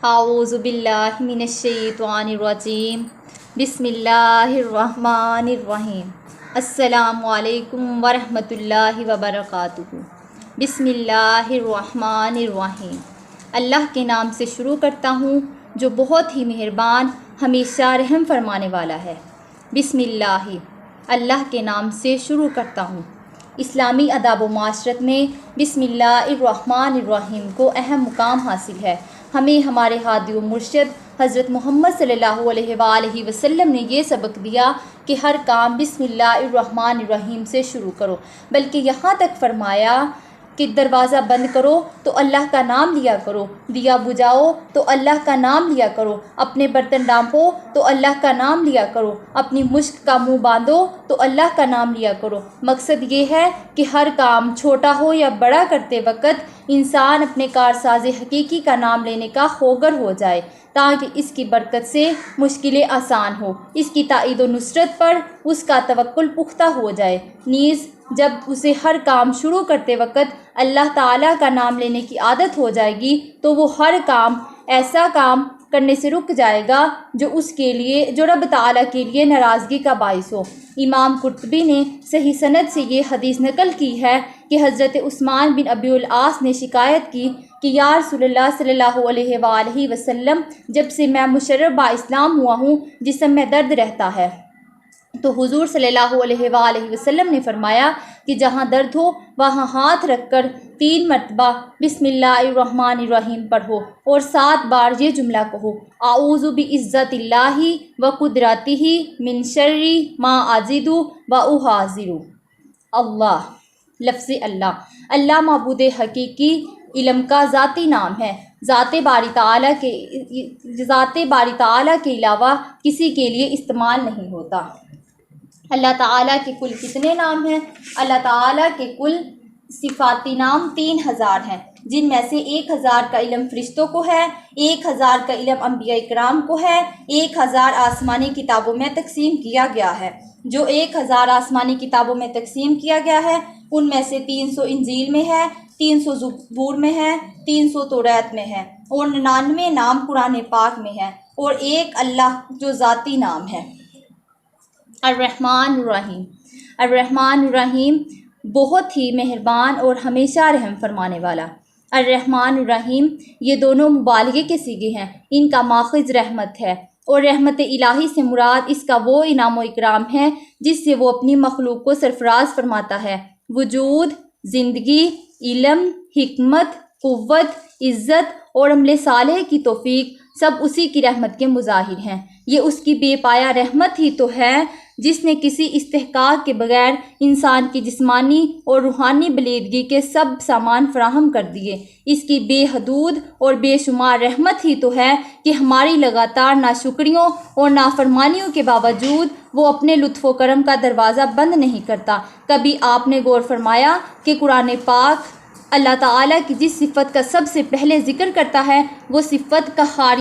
اعوذ باللہ من الشیطان الرجیم بسم اللہ الرحمن الرحیم السلام علیکم ورحمۃ اللہ وبرکاتہ۔ بسم اللہ الرحمن الرحیم۔ اللہ کے نام سے شروع کرتا ہوں جو بہت ہی مہربان ہمیشہ رحم فرمانے والا ہے۔ بسم اللہ، اللہ کے نام سے شروع کرتا ہوں۔ اسلامی آداب و معاشرت میں بسم اللہ الرحمن الرحیم کو اہم مقام حاصل ہے۔ ہمیں ہمارے ہادی و مرشد حضرت محمد صلی اللہ علیہ وآلہ وسلم نے یہ سبق دیا کہ ہر کام بسم اللہ الرحمن الرحیم سے شروع کرو، بلکہ یہاں تک فرمایا کہ دروازہ بند کرو تو اللہ کا نام لیا کرو، دیا بجھاؤ تو اللہ کا نام لیا کرو، اپنے برتن ڈانپو تو اللہ کا نام لیا کرو، اپنی مشک کا منہ باندھو تو اللہ کا نام لیا کرو۔ مقصد یہ ہے کہ ہر کام چھوٹا ہو یا بڑا کرتے وقت انسان اپنے کارساز حقیقی کا نام لینے کا خوگر ہو جائے، تاکہ اس کی برکت سے مشکلیں آسان ہو، اس کی تائید و نصرت پر اس کا توکل پختہ ہو جائے۔ نیز جب اسے ہر کام شروع کرتے وقت اللہ تعالیٰ کا نام لینے کی عادت ہو جائے گی تو وہ ہر کام ایسا کام کرنے سے رک جائے گا جو رب تعالیٰ کے لیے ناراضگی کا باعث ہو۔ امام قرطبی نے صحیح سند سے یہ حدیث نقل کی ہے کہ حضرت عثمان بن ابی العاص نے شکایت کی کہ یا رسول اللہ صلی اللہ علیہ وآلہ وسلم، جب سے میں مشرف با اسلام ہوا ہوں جسم میں درد رہتا ہے۔ تو حضور صلی اللہ علیہ وآلہ وسلم نے فرمایا کہ جہاں درد ہو وہاں ہاتھ رکھ کر 3 مرتبہ بسم اللہ الرحمن الرحیم پڑھو اور 7 بار یہ جملہ کہو، اعوذ بعزت اللہ و قدرتہ من شر ما اجد و احاذر۔ اللہ، لفظ اللہ معبود حقیقی علم کا ذاتی نام ہے۔ ذات باری تعالیٰ کے علاوہ کسی کے لیے استعمال نہیں ہوتا۔ اللہ تعالیٰ کے کل کتنے نام ہیں؟ اللہ تعالیٰ کے کل صفاتی نام 3000 ہیں، جن میں سے 1000 کا علم فرشتوں کو ہے، 1000 کا علم انبیاء اکرام کو ہے، 1000 آسمانی کتابوں میں تقسیم کیا گیا ہے۔ جو 1000 آسمانی کتابوں میں تقسیم کیا گیا ہے ان میں سے 300 انجیل میں ہے، 300 زبور میں ہے، 300 توریت میں ہے، اور 99 نام قرآن پاک میں ہے، اور ایک اللہ جو ذاتی نام ہے۔ الرحمن الرحیم۔ الرحمن الرحیم بہت ہی مہربان اور ہمیشہ رحم فرمانے والا۔ الرحمن الرحیم یہ دونوں مبالغے کے صیغے ہیں، ان کا ماخذ رحمت ہے، اور رحمت الہی سے مراد اس کا وہ انعام و اکرام ہے جس سے وہ اپنی مخلوق کو سرفراز فرماتا ہے۔ وجود، زندگی، علم، حکمت، قوت، عزت اور عمل صالح کی توفیق سب اسی کی رحمت کے مظاہر ہیں۔ یہ اس کی بے پایا رحمت ہی تو ہے جس نے کسی استحقاق کے بغیر انسان کی جسمانی اور روحانی بلیدگی کے سب سامان فراہم کر دیے۔ اس کی بے حدود اور بے شمار رحمت ہی تو ہے کہ ہماری لگاتار ناشکریوں اور نافرمانیوں کے باوجود وہ اپنے لطف و کرم کا دروازہ بند نہیں کرتا۔ کبھی آپ نے غور فرمایا کہ قرآن پاک اللہ تعالیٰ کی جس صفت کا سب سے پہلے ذکر کرتا ہے وہ صفت قہاری